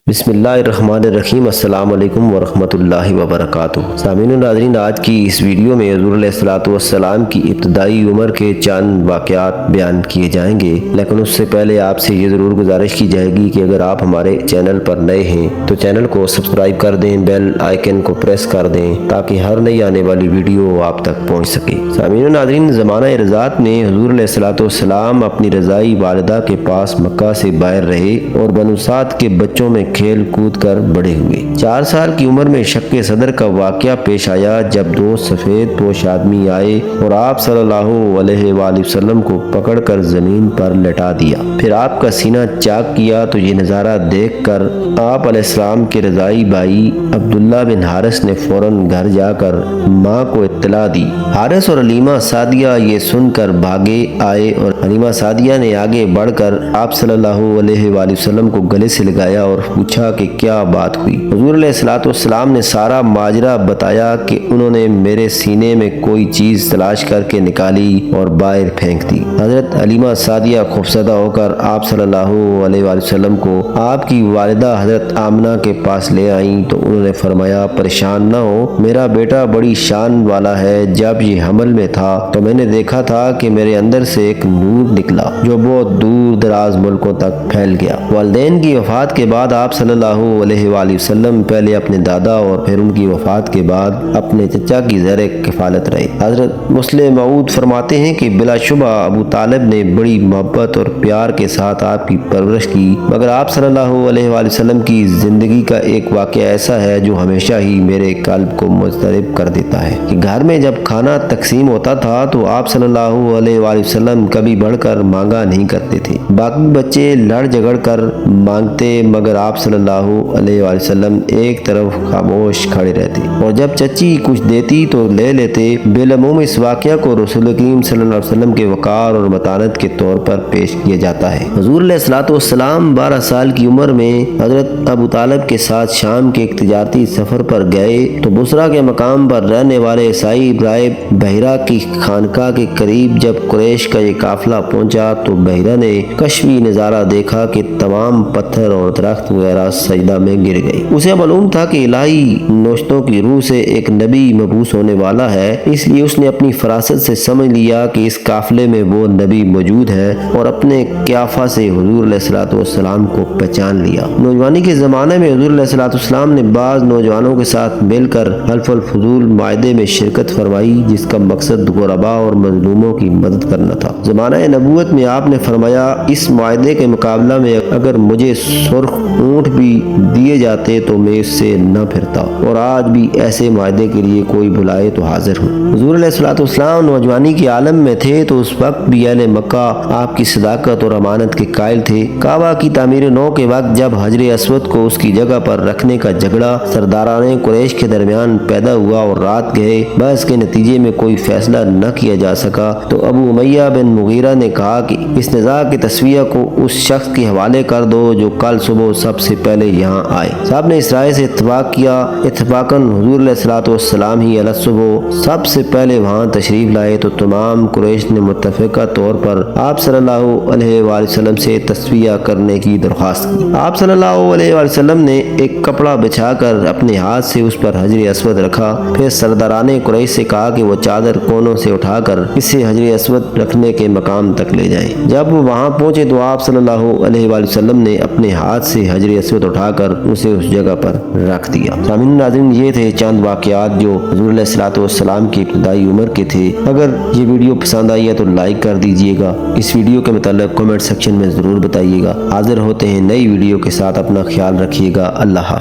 بسم اللہ الرحمن الرحیم۔ السلام علیکم ورحمۃ اللہ وبرکاتہ۔ سامعین و ناظرین، آج کی اس ویڈیو میں حضور علیہ الصلوۃ والسلام کی ابتدائی عمر کے چند واقعات بیان کیے جائیں گے، لیکن اس سے پہلے آپ سے یہ ضرور گزارش کی جائے گی کہ اگر آپ ہمارے چینل پر نئے ہیں تو چینل کو سبسکرائب کر دیں، بیل آئیکن کو پریس کر دیں تاکہ ہر نئی آنے والی ویڈیو آپ تک پہنچ سکے۔ سامعین و ناظرین، زمانہ رضاعت میں حضور علیہ الصلوۃ والسلام اپنی رضائی والدہ کے پاس مکہ سے باہر رہے اور بنو سعد کے بچوں میں کھیل کود کر بڑے ہوئے۔ 4 سال کی عمر میں شق صدر کا واقعہ پیش آیا جب 2 سفید پوش آدمی آئے اور آپ صلی اللہ علیہ وآلہ وسلم کو پکڑ کر زمین پر لٹا دیا، پھر آپ کا سینہ چاک کیا تو یہ نظارہ دیکھ کر آپ علیہ السلام کے رضائی بھائی عبداللہ بن حارث نے فوراً گھر جا کر ماں کو اطلاع دی۔ حارث اور حلیمہ سعدیہ یہ سن کر بھاگے آئے اور حلیمہ سعدیہ نے آگے بڑھ کر آپ صلی اللہ علیہ وآلہ وسلم کو گلے سے لگایا اور پوچھا کہ کیا بات ہوئی۔ حضور علیہ الصلوۃ والسلام نے سارا ماجرا بتایا کہ انہوں نے میرے سینے میں کوئی چیز تلاش کر کے نکالی اور باہر پھینک دی۔ حضرت حلیمہ سعدیہ خوفزدہ ہو کر آپ صلی اللہ علیہ وآلہ وسلم کو آپ کی والدہ حضرت آمنہ کے پاس لے آئیں تو انہوں نے فرمایا، پریشان نہ ہو، میرا بیٹا بڑی شان والا ہے۔ جب یہ حمل میں تھا تو میں نے دیکھا تھا کہ میرے اندر سے ایک نور نکلا جو بہت دور دراز ملکوں تک پھیل گیا۔ والدین کی وفات کے بعد آپ صلی اللہ علیہ وآلہ وسلم پہلے اپنے دادا اور پھر ان کی وفات کے بعد اپنے چچا کی زیر کفالت رہے۔ حضرت مسلم موعود فرماتے ہیں کہ بلا شبہ ابو طالب نے بڑی محبت اور پیار کے ساتھ آپ کی پرورش کی، مگر آپ صلی اللہ علیہ وآلہ وسلم کی زندگی کا ایک واقعہ ایسا ہے جو ہمیشہ ہی میرے قلب کو مضطرب کر دیتا ہے کہ گھر میں جب کھانا تقسیم ہوتا تھا تو آپ صلی اللہ علیہ وآلہ وسلم کبھی بڑھ کر مانگا نہیں کرتے تھے۔ باقی بچے لڑ جھگڑ کر مانگتے مگر آپ صلی اللہ علیہ وآلہ وسلم ایک طرف خاموش کھڑے رہتے اور جب چچی کچھ دیتی تو لے لیتے۔ بالعموم اس واقعہ کو رسول کریم صلی اللہ علیہ وسلم کے وقار اور متانت کے طور پر پیش کیا جاتا ہے۔ حضور علیہ الصلوۃ والسلام 12 سال کی عمر میں حضرت ابو طالب کے ساتھ شام کے ایک تجارتی سفر پر گئے تو بصرہ کے مقام پر رہنے والے عیسائی راہب بحیرہ کی خانقاہ کے قریب جب قریش کا یہ قافلہ پہنچا تو بحیرہ نے کشفی نظارہ دیکھا کہ تمام پتھر اور درخت وغیرہ سجدہ میں گر گئی۔ اسے معلوم تھا کہ الہی نوشتوں کی روح سے ایک نبی مبعوث ہونے والا ہے، اس لیے اس نے اپنی فراست سے سمجھ لیا کہ اس قافلے میں وہ نبی موجود ہے اور اپنے قیافہ سے حضور علیہ الصلوۃ والسلام کو پہچان لیا۔ نوجوانی کے زمانے میں حضور علیہ الصلوۃ والسلام نے بعض نوجوانوں کے ساتھ مل کر حلف الفضول معاہدے میں شرکت فرمائی جس کا مقصد غرباء اور مظلوموں کی مدد کرنا تھا۔ زمانہ نبوت میں آپ نے فرمایا، اس معاہدے کے مقابلہ میں اگر مجھے سرخ اونٹ بھی دیے جاتے تو میں اس سے نہ پھرتا، اور آج بھی ایسے معاہدے کے لیے کوئی بلائے تو حاضر ہوں۔ حضور علیہ الصلوۃ والسلام نوجوانی کے عالم میں تھے تو اس وقت بھی اہل مکہ آپ کی صداقت اور امانت کے قائل تھے۔ کعبہ کی تعمیر نو کے وقت جب حجر اسود کو اس کی جگہ پر رکھنے کا جھگڑا سرداران قریش کے درمیان پیدا ہوا اور رات گئے، بحث کے نتیجے میں کوئی فیصلہ نہ کیا جا سکا تو ابو امیہ بن مغیرہ نے کہا کہ اس نزاع کے تسویہ کو اس شخص کے حوالے کر دو جو کل صبح سب سے پہلے یہاں آئے۔ صاحب نے اس رائے سے اتفاق کیا۔ اتفاقاً حضور علیہ الصلوۃ والسلام ہی علیہ صبح سب سے پہلے وہاں تشریف لائے تو تمام قریش نے متفقہ طور پر آپ صلی اللہ علیہ وآلہ وسلم سے تسویہ کرنے کی درخواست کی۔ آپ صلی اللہ علیہ وآلہ وسلم نے ایک کپڑا بچھا کر اپنے ہاتھ سے اس پر حجر اسود رکھا، پھر سرداران قریش سے کہا کہ وہ چادر کونوں سے اٹھا کر اسے حجر اسود رکھنے کے مقام تک لے جائیں۔ جب وہ وہاں پہنچے تو آپ صلی اللہ علیہ وآلہ وسلم نے اپنے ہاتھ سے حجر اسود اٹھا کر اسے اس جگہ پر رکھ دیا۔ سامعین ناظرین، یہ تھے چند واقعات جو حضور علیہ الصلوۃ والسلام کی ابتدائی عمر کے تھے۔ اگر یہ ویڈیو پسند آئی ہے تو لائک کر دیجئے گا، اس ویڈیو کے متعلق کمنٹ سیکشن میں ضرور بتائیے گا۔ حاضر ہوتے ہیں نئی ویڈیو کے ساتھ، اپنا خیال رکھیے گا۔ اللہ حافظ۔